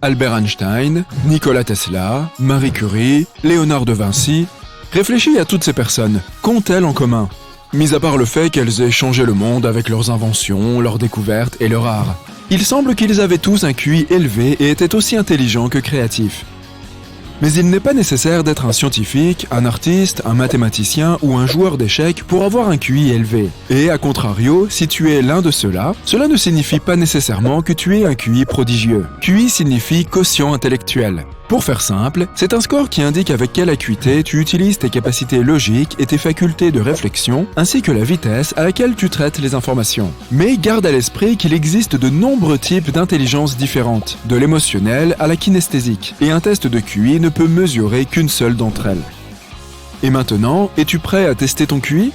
Albert Einstein, Nikola Tesla, Marie Curie, Léonard de Vinci. Réfléchis à toutes ces personnes. Qu'ont-elles en commun? Mis à part le fait qu'elles aient changé le monde avec leurs inventions, leurs découvertes et leur art. Il semble qu'ils avaient tous un QI élevé et étaient aussi intelligents que créatifs. Mais il n'est pas nécessaire d'être un scientifique, un artiste, un mathématicien ou un joueur d'échecs pour avoir un QI élevé. Et à contrario, si tu es l'un de ceux-là, cela ne signifie pas nécessairement que tu aies un QI prodigieux. QI signifie quotient intellectuel. Pour faire simple, c'est un score qui indique avec quelle acuité tu utilises tes capacités logiques et tes facultés de réflexion, ainsi que la vitesse à laquelle tu traites les informations. Mais garde à l'esprit qu'il existe de nombreux types d'intelligence différentes, de l'émotionnel à la kinesthésique, et un test de QI ne peut mesurer qu'une seule d'entre elles. Et maintenant, es-tu prêt à tester ton QI?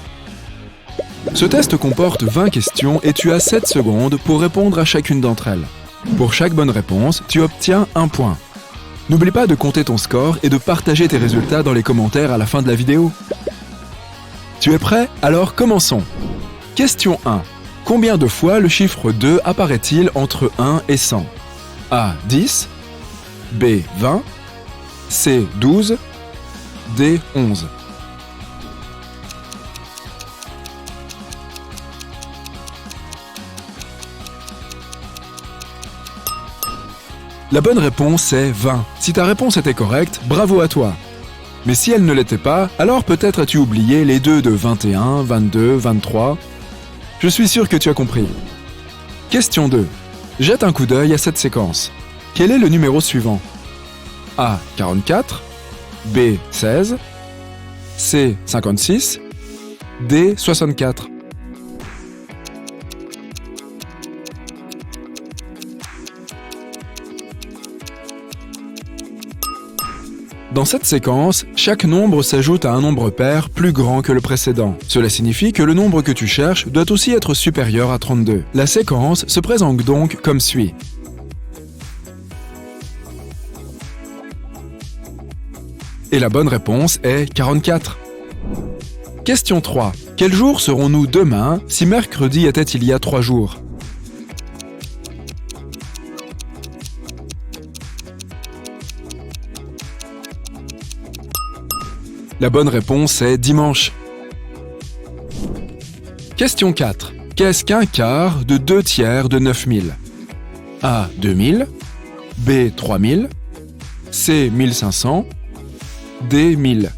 Ce test comporte 20 questions et tu as 7 secondes pour répondre à chacune d'entre elles. Pour chaque bonne réponse, tu obtiens 1 point. N'oublie pas de compter ton score et de partager tes résultats dans les commentaires à la fin de la vidéo. Tu es prêt? Alors commençons. Question 1. Combien de fois le chiffre 2 apparaît-il entre 1 et 100? A. 10. B. 20. C. 12. D. 11. La bonne réponse est 20. Si ta réponse était correcte, bravo à toi. Mais si elle ne l'était pas, alors peut-être as-tu oublié les 2 de 21, 22, 23. Je suis sûr que tu as compris. Question 2. Jette un coup d'œil à cette séquence. Quel est le numéro suivant? A. 44. B. 16. C. 56. D. 64. Dans cette séquence, chaque nombre s'ajoute à un nombre pair plus grand que le précédent. Cela signifie que le nombre que tu cherches doit aussi être supérieur à 32. La séquence se présente donc comme suit. Et la bonne réponse est 44. Question 3. Quel jour serons-nous demain si mercredi était il y a 3 jours? La bonne réponse est dimanche. Question 4. Qu'est-ce qu'un quart de 2 tiers de 9000? A. 2000. B. 3000. C. 1500. D. 1000.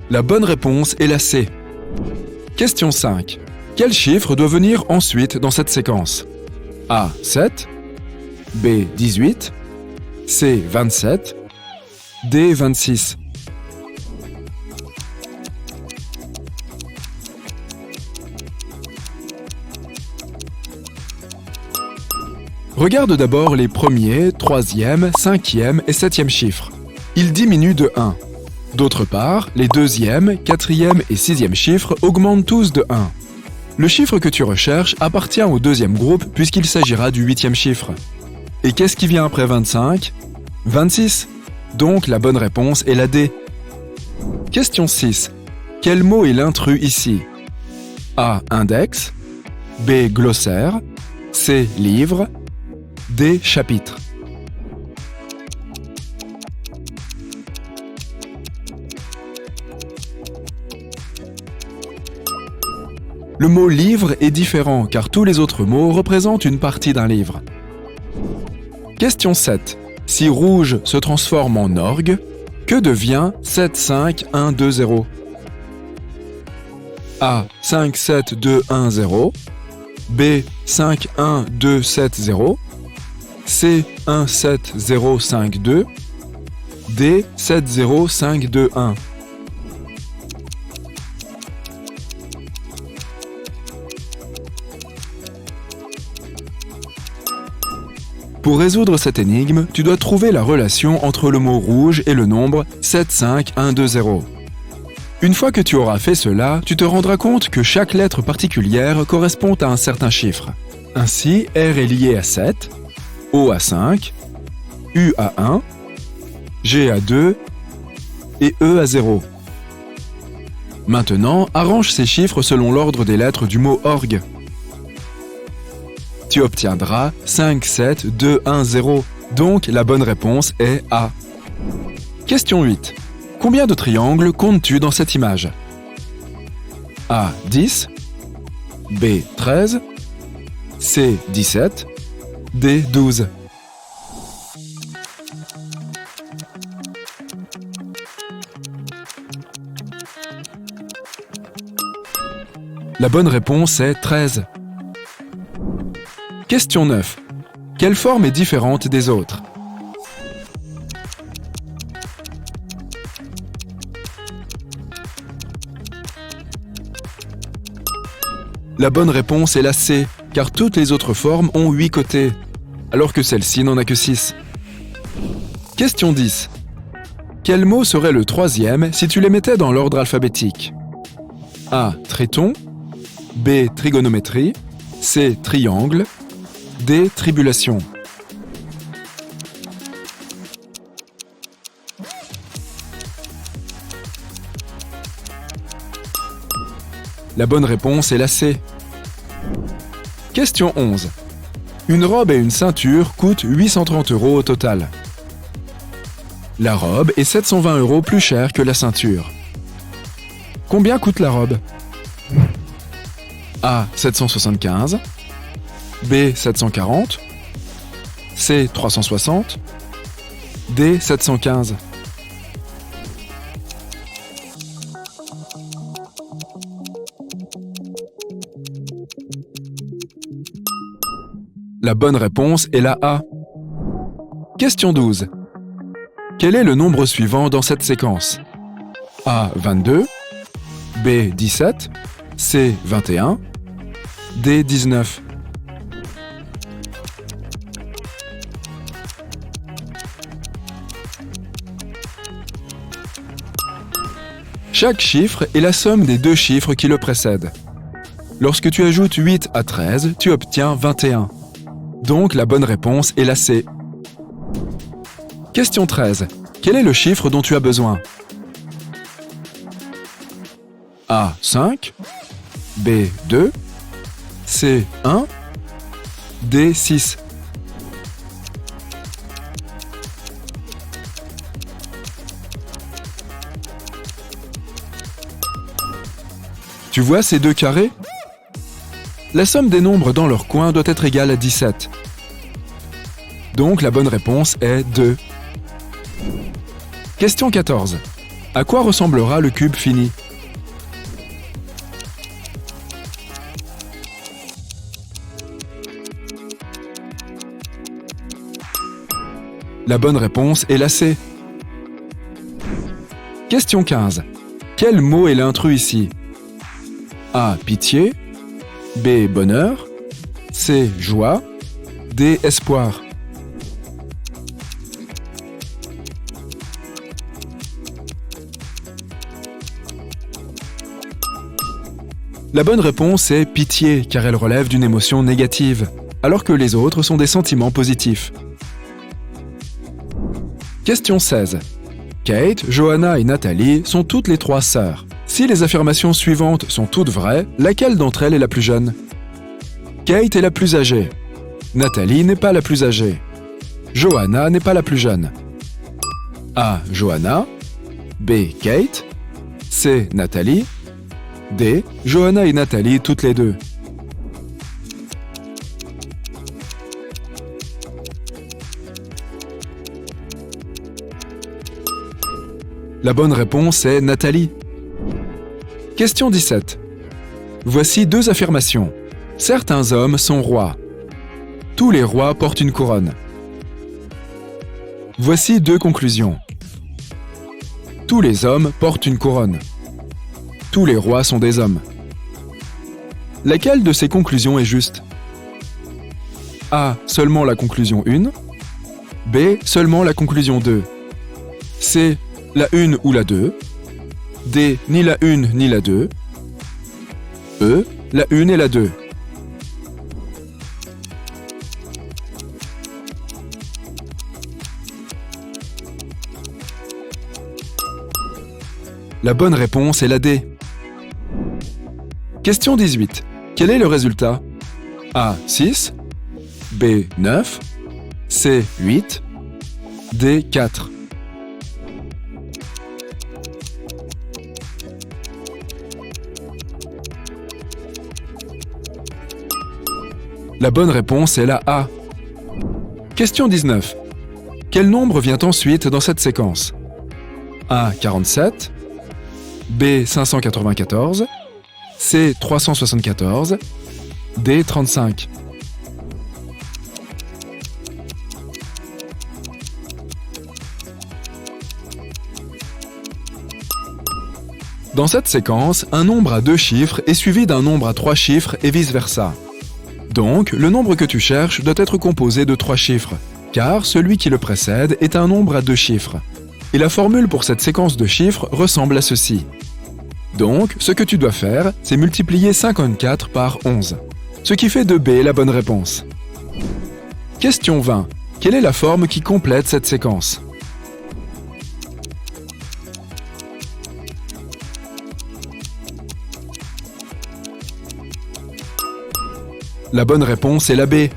La bonne réponse est la C. Question 5. Quel chiffre doit venir ensuite dans cette séquence? A. 7. B. 18. C. 27. D. 26. Regarde d'abord les premiers, troisième, cinquième et septième chiffres. Ils diminuent de 1. D'autre part, les deuxième, quatrième et sixième chiffres augmentent tous de 1. Le chiffre que tu recherches appartient au deuxième groupe puisqu'il s'agira du 8e chiffre. Et qu'est-ce qui vient après 25? 26. Donc la bonne réponse est la D. Question 6. Quel mot est l'intrus ici? A. Index. B. Glossaire. C. Livre. D. Chapitre. Le mot « livre » est différent car tous les autres mots représentent une partie d'un livre. Question 7. Si rouge se transforme en orgue, que devient 7, 5, 1, 2, 0? A. 5, 7, 2, 1, 0. B. 5, 1, 2, 7, 0. C. 1, 7, 0, 5, 2. D. 7, 0, 5, 2, 1. Pour résoudre cette énigme, tu dois trouver la relation entre le mot rouge et le nombre 7, 5, 1, 2, 0. Une fois que tu auras fait cela, tu te rendras compte que chaque lettre particulière correspond à un certain chiffre. Ainsi, R est lié à 7, O à 5, U à 1, G à 2 et E à 0. Maintenant, arrange ces chiffres selon l'ordre des lettres du mot orgue. Tu obtiendras 5, 7, 2, 1, 0. Donc, la bonne réponse est A. Question 8. Combien de triangles comptes-tu dans cette image? A, 10. B, 13. C, 17. D, 12. La bonne réponse est 13. Question 9. Quelle forme est différente des autres? La bonne réponse est la C, car toutes les autres formes ont 8 côtés, alors que celle-ci n'en a que 6. Question 10. Quel mot serait le troisième si tu les mettais dans l'ordre alphabétique? A. Tréton. B. Trigonométrie. C. Triangle. D. Tribulation. La bonne réponse est la C. Question 11. Une robe et une ceinture coûtent 830 € au total. La robe est 720 € plus chère que la ceinture. Combien coûte la robe? A. 775. B. 740. C. 360. D. 715. La bonne réponse est la A. Question 12. Quel est le nombre suivant dans cette séquence? A. 22. B. 17. C. 21. D. 19. Chaque chiffre est la somme des deux chiffres qui le précèdent. Lorsque tu ajoutes 8 à 13, tu obtiens 21. Donc la bonne réponse est la C. Question 13. Quel est le chiffre dont tu as besoin? A. 5. B. 2. C. 1. D. 6. Tu vois ces deux carrés? La somme des nombres dans leur coin doit être égale à 17. Donc la bonne réponse est 2. Question 14. À quoi ressemblera le cube fini? La bonne réponse est la C. Question 15. Quel mot est l'intrus ici? A. Pitié. B. Bonheur. C. Joie. D. Espoir. La bonne réponse est pitié, car elle relève d'une émotion négative, alors que les autres sont des sentiments positifs. Question 16. Kate, Johanna et Nathalie sont toutes les trois sœurs. Si les affirmations suivantes sont toutes vraies, laquelle d'entre elles est la plus jeune? Kate est la plus âgée. Nathalie n'est pas la plus âgée. Johanna n'est pas la plus jeune. A. Johanna. B. Kate. C. Nathalie. D. Johanna et Nathalie toutes les deux. La bonne réponse est Nathalie. Question 17. Voici deux affirmations. Certains hommes sont rois. Tous les rois portent une couronne. Voici deux conclusions. Tous les hommes portent une couronne. Tous les rois sont des hommes. Laquelle de ces conclusions est juste? A. Seulement la conclusion 1. B. Seulement la conclusion 2. C. La 1 ou la 2. D. Ni la 1 ni la 2. E. La 1 et la 2. La bonne réponse est la D. Question 18. Quel est le résultat? A. 6, B. 9, C. 8, D. 4. La bonne réponse est la A. Question 19. Quel nombre vient ensuite dans cette séquence? A. 47, B. 594, C. 374, D. 35. Dans cette séquence, un nombre à 2 chiffres est suivi d'un nombre à 3 chiffres et vice-versa. Donc, le nombre que tu cherches doit être composé de 3 chiffres, car celui qui le précède est un nombre à 2 chiffres. Et la formule pour cette séquence de chiffres ressemble à ceci. Donc, ce que tu dois faire, c'est multiplier 54 par 11, ce qui fait de B la bonne réponse. Question 20. Quelle est la forme qui complète cette séquence? La bonne réponse est la B.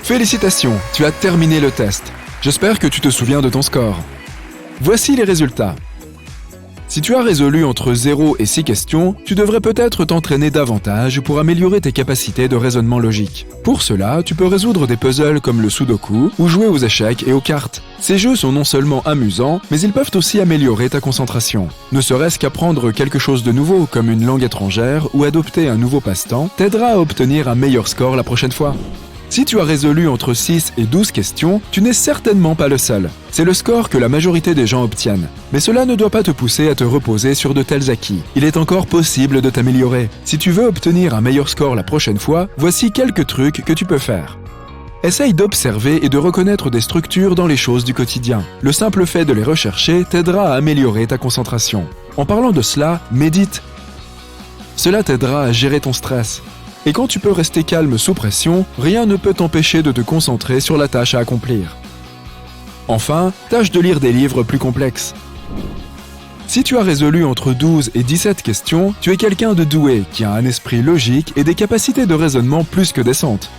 Félicitations, tu as terminé le test. J'espère que tu te souviens de ton score. Voici les résultats. Si tu as résolu entre 0 et 6 questions, tu devrais peut-être t'entraîner davantage pour améliorer tes capacités de raisonnement logique. Pour cela, tu peux résoudre des puzzles comme le Sudoku ou jouer aux échecs et aux cartes. Ces jeux sont non seulement amusants, mais ils peuvent aussi améliorer ta concentration. Ne serait-ce qu'apprendre quelque chose de nouveau, comme une langue étrangère ou adopter un nouveau passe-temps, t'aidera à obtenir un meilleur score la prochaine fois. Si tu as résolu entre 6 et 12 questions, tu n'es certainement pas le seul. C'est le score que la majorité des gens obtiennent. Mais cela ne doit pas te pousser à te reposer sur de tels acquis. Il est encore possible de t'améliorer. Si tu veux obtenir un meilleur score la prochaine fois, voici quelques trucs que tu peux faire. Essaye d'observer et de reconnaître des structures dans les choses du quotidien. Le simple fait de les rechercher t'aidera à améliorer ta concentration. En parlant de cela, médite. Cela t'aidera à gérer ton stress. Et quand tu peux rester calme sous pression, rien ne peut t'empêcher de te concentrer sur la tâche à accomplir. Enfin, tâche de lire des livres plus complexes. Si tu as résolu entre 12 et 17 questions, tu es quelqu'un de doué qui a un esprit logique et des capacités de raisonnement plus que décentes.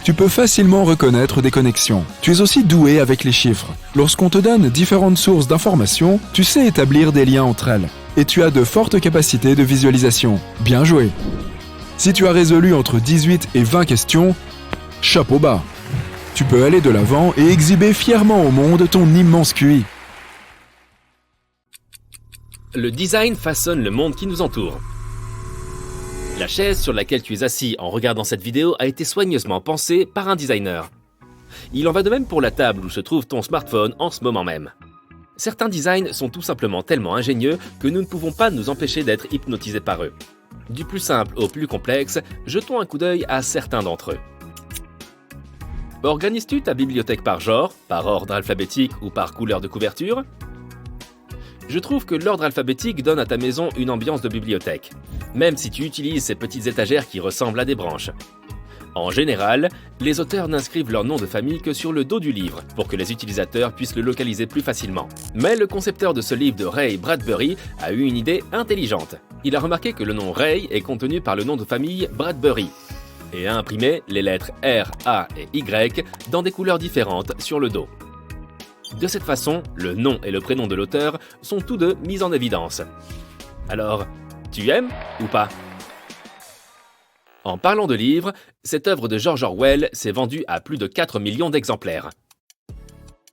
Tu peux facilement reconnaître des connexions. Tu es aussi doué avec les chiffres. Lorsqu'on te donne différentes sources d'informations, tu sais établir des liens entre elles. Et tu as de fortes capacités de visualisation. Bien joué! Si tu as résolu entre 18 et 20 questions, chapeau bas. Tu peux aller de l'avant et exhiber fièrement au monde ton immense QI. Le design façonne le monde qui nous entoure. La chaise sur laquelle tu es assis en regardant cette vidéo a été soigneusement pensée par un designer. Il en va de même pour la table où se trouve ton smartphone en ce moment même. Certains designs sont tout simplement tellement ingénieux que nous ne pouvons pas nous empêcher d'être hypnotisés par eux. Du plus simple au plus complexe, jetons un coup d'œil à certains d'entre eux. Organises-tu ta bibliothèque par genre, par ordre alphabétique ou par couleur de couverture? Je trouve que l'ordre alphabétique donne à ta maison une ambiance de bibliothèque, même si tu utilises ces petites étagères qui ressemblent à des branches. En général, les auteurs n'inscrivent leur nom de famille que sur le dos du livre, pour que les utilisateurs puissent le localiser plus facilement. Mais le concepteur de ce livre de Ray Bradbury a eu une idée intelligente. Il a remarqué que le nom Ray est contenu par le nom de famille Bradbury, et a imprimé les lettres R, A et Y dans des couleurs différentes sur le dos. De cette façon, le nom et le prénom de l'auteur sont tous deux mis en évidence. Alors, tu aimes ou pas ? En parlant de livres, cette œuvre de George Orwell s'est vendue à plus de 4 millions d'exemplaires.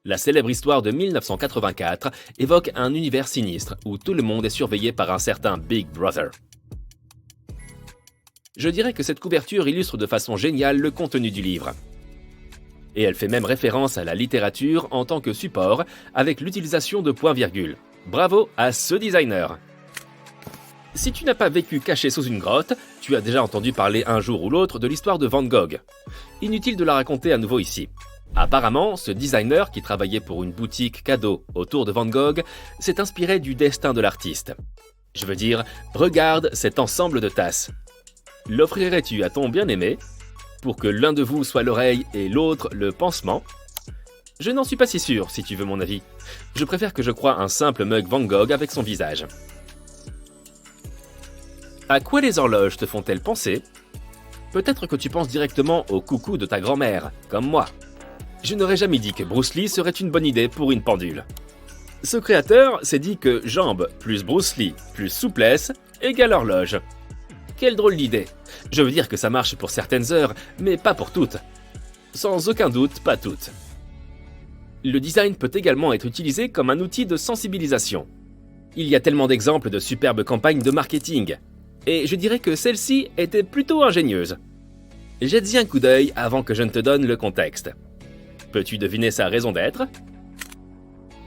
La célèbre histoire de 1984 évoque un univers sinistre où tout le monde est surveillé par un certain Big Brother. Je dirais que cette couverture illustre de façon géniale le contenu du livre. Et elle fait même référence à la littérature en tant que support avec l'utilisation de points-virgules. Bravo à ce designer! Si tu n'as pas vécu caché sous une grotte, tu as déjà entendu parler un jour ou l'autre de l'histoire de Van Gogh. Inutile de la raconter à nouveau ici. Apparemment, ce designer qui travaillait pour une boutique cadeau autour de Van Gogh s'est inspiré du destin de l'artiste. Je veux dire, regarde cet ensemble de tasses. L'offrirais-tu à ton bien-aimé pour que l'un de vous soit l'oreille et l'autre le pansement? Je n'en suis pas si sûr, si tu veux mon avis. Je préfère que je croie un simple mug Van Gogh avec son visage. À quoi les horloges te font-elles penser? Peut-être que tu penses directement au coucou de ta grand-mère, comme moi. Je n'aurais jamais dit que Bruce Lee serait une bonne idée pour une pendule. Ce créateur s'est dit que jambes plus Bruce Lee plus souplesse égale horloge. Quelle drôle d'idée. Je veux dire que ça marche pour certaines heures, mais pas pour toutes. Sans aucun doute, pas toutes. Le design peut également être utilisé comme un outil de sensibilisation. Il y a tellement d'exemples de superbes campagnes de marketing. Et je dirais que celle-ci était plutôt ingénieuse. Jette-y un coup d'œil avant que je ne te donne le contexte. Peux-tu deviner sa raison d'être?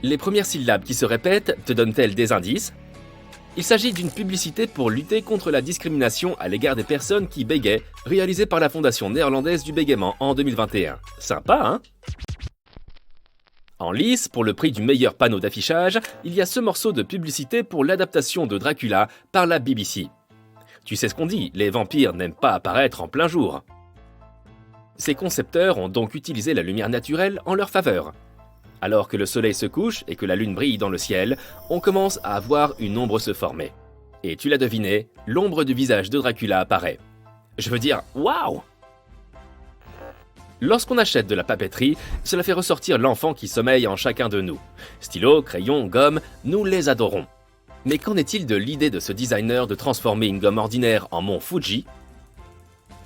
Les premières syllabes qui se répètent te donnent-elles des indices? Il s'agit d'une publicité pour lutter contre la discrimination à l'égard des personnes qui bégayent, réalisée par la Fondation néerlandaise du bégaiement en 2021. Sympa, hein? En lice, pour le prix du meilleur panneau d'affichage, il y a ce morceau de publicité pour l'adaptation de Dracula par la BBC. Tu sais ce qu'on dit, les vampires n'aiment pas apparaître en plein jour. Ces concepteurs ont donc utilisé la lumière naturelle en leur faveur. Alors que le soleil se couche et que la lune brille dans le ciel, on commence à voir une ombre se former. Et tu l'as deviné, l'ombre du visage de Dracula apparaît. Je veux dire, waouh! Lorsqu'on achète de la papeterie, cela fait ressortir l'enfant qui sommeille en chacun de nous. Stylos, crayons, gomme, nous les adorons. Mais qu'en est-il de l'idée de ce designer de transformer une gomme ordinaire en mont Fuji?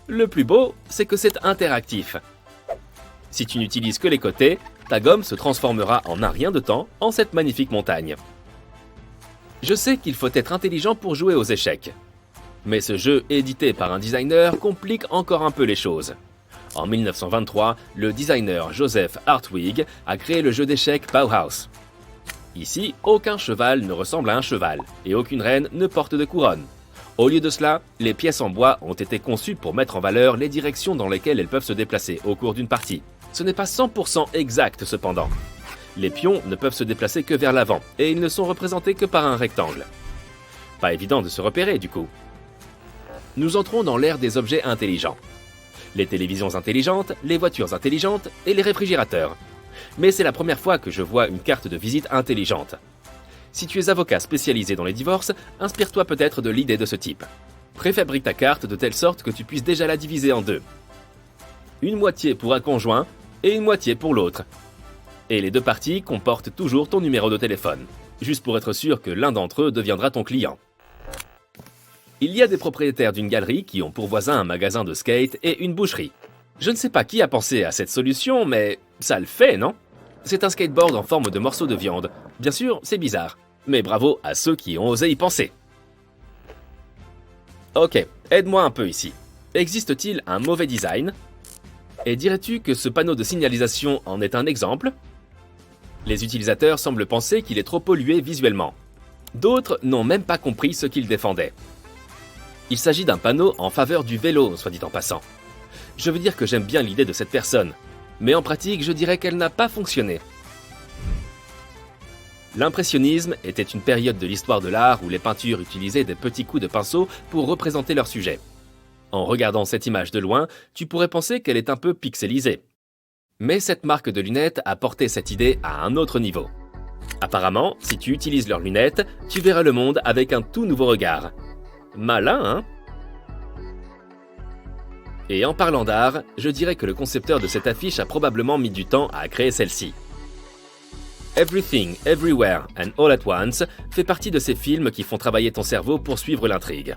Le plus beau, c'est que c'est interactif. Si tu n'utilises que les côtés, ta gomme se transformera en un rien de temps en cette magnifique montagne. Je sais qu'il faut être intelligent pour jouer aux échecs. Mais ce jeu édité par un designer complique encore un peu les choses. En 1923, le designer Joseph Hartwig a créé le jeu d'échecs Bauhaus. Ici, aucun cheval ne ressemble à un cheval et aucune reine ne porte de couronne. Au lieu de cela, les pièces en bois ont été conçues pour mettre en valeur les directions dans lesquelles elles peuvent se déplacer au cours d'une partie. Ce n'est pas 100% exact cependant. Les pions ne peuvent se déplacer que vers l'avant et ils ne sont représentés que par un rectangle. Pas évident de se repérer du coup. Nous entrons dans l'ère des objets intelligents. Les télévisions intelligentes, les voitures intelligentes et les réfrigérateurs. Mais c'est la première fois que je vois une carte de visite intelligente. Si tu es avocat spécialisé dans les divorces, inspire-toi peut-être de l'idée de ce type. Préfabrique ta carte de telle sorte que tu puisses déjà la diviser en deux. Une moitié pour un conjoint et une moitié pour l'autre. Et les deux parties comportent toujours ton numéro de téléphone, juste pour être sûr que l'un d'entre eux deviendra ton client. Il y a des propriétaires d'une galerie qui ont pour voisin un magasin de skate et une boucherie. Je ne sais pas qui a pensé à cette solution, mais ça le fait, non? C'est un skateboard en forme de morceau de viande. Bien sûr, c'est bizarre, mais bravo à ceux qui ont osé y penser. Ok, aide-moi un peu ici. Existe-t-il un mauvais design? Et dirais-tu que ce panneau de signalisation en est un exemple? Les utilisateurs semblent penser qu'il est trop pollué visuellement. D'autres n'ont même pas compris ce qu'il défendait. Il s'agit d'un panneau en faveur du vélo, soit dit en passant. Je veux dire que j'aime bien l'idée de cette personne, mais en pratique, je dirais qu'elle n'a pas fonctionné. L'impressionnisme était une période de l'histoire de l'art où les peintures utilisaient des petits coups de pinceau pour représenter leur sujet. En regardant cette image de loin, tu pourrais penser qu'elle est un peu pixelisée. Mais cette marque de lunettes a porté cette idée à un autre niveau. Apparemment, si tu utilises leurs lunettes, tu verras le monde avec un tout nouveau regard. Malin, hein? Et en parlant d'art, je dirais que le concepteur de cette affiche a probablement mis du temps à créer celle-ci. Everything, Everywhere and All at Once fait partie de ces films qui font travailler ton cerveau pour suivre l'intrigue.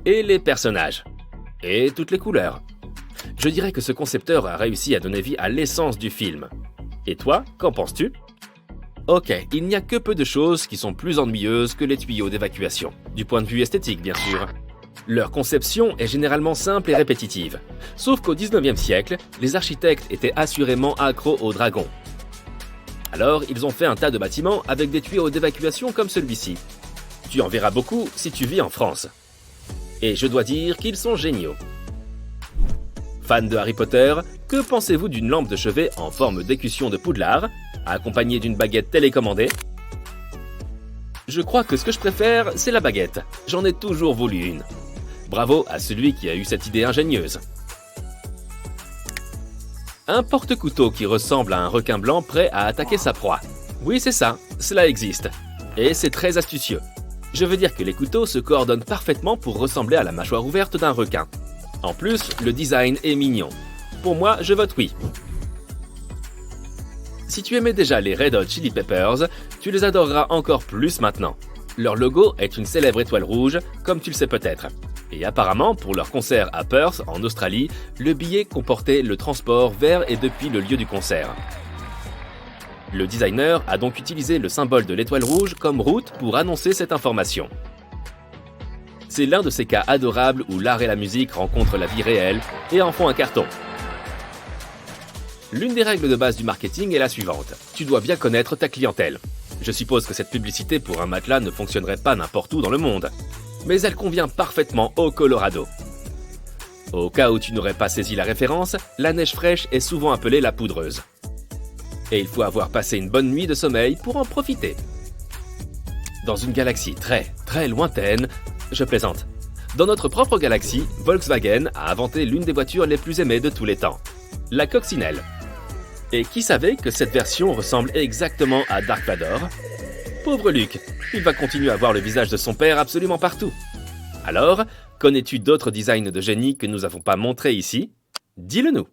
Et les personnages. Et toutes les couleurs. Je dirais que ce concepteur a réussi à donner vie à l'essence du film. Et toi, qu'en penses-tu? Ok, il n'y a que peu de choses qui sont plus ennuyeuses que les tuyaux d'évacuation. Du point de vue esthétique, bien sûr. Leur conception est généralement simple et répétitive. Sauf qu'au 19e siècle, les architectes étaient assurément accros aux dragons. Alors, ils ont fait un tas de bâtiments avec des tuyaux d'évacuation comme celui-ci. Tu en verras beaucoup si tu vis en France. Et je dois dire qu'ils sont géniaux. Fan de Harry Potter, que pensez-vous d'une lampe de chevet en forme d'écusson de Poudlard, accompagnée d'une baguette télécommandée? Je crois que ce que je préfère, c'est la baguette. J'en ai toujours voulu une. Bravo à celui qui a eu cette idée ingénieuse. Un porte-couteau qui ressemble à un requin blanc prêt à attaquer sa proie. Oui, c'est ça, cela existe. Et c'est très astucieux. Je veux dire que les couteaux se coordonnent parfaitement pour ressembler à la mâchoire ouverte d'un requin. En plus, le design est mignon. Pour moi, je vote oui. Si tu aimais déjà les Red Hot Chili Peppers, tu les adoreras encore plus maintenant. Leur logo est une célèbre étoile rouge, comme tu le sais peut-être. Et apparemment, pour leur concert à Perth, en Australie, le billet comportait le transport vers et depuis le lieu du concert. Le designer a donc utilisé le symbole de l'étoile rouge comme route pour annoncer cette information. C'est l'un de ces cas adorables où l'art et la musique rencontrent la vie réelle et en font un carton. L'une des règles de base du marketing est la suivante. Tu dois bien connaître ta clientèle. Je suppose que cette publicité pour un matelas ne fonctionnerait pas n'importe où dans le monde. Mais elle convient parfaitement au Colorado. Au cas où tu n'aurais pas saisi la référence, la neige fraîche est souvent appelée la poudreuse. Et il faut avoir passé une bonne nuit de sommeil pour en profiter. Dans une galaxie très, très lointaine, je plaisante. Dans notre propre galaxie, Volkswagen a inventé l'une des voitures les plus aimées de tous les temps, la coccinelle. Et qui savait que cette version ressemble exactement à Dark Vador ? Pauvre Luke, il va continuer à voir le visage de son père absolument partout. Alors, connais-tu d'autres designs de génie que nous n'avons pas montrés ici ? Dis-le nous.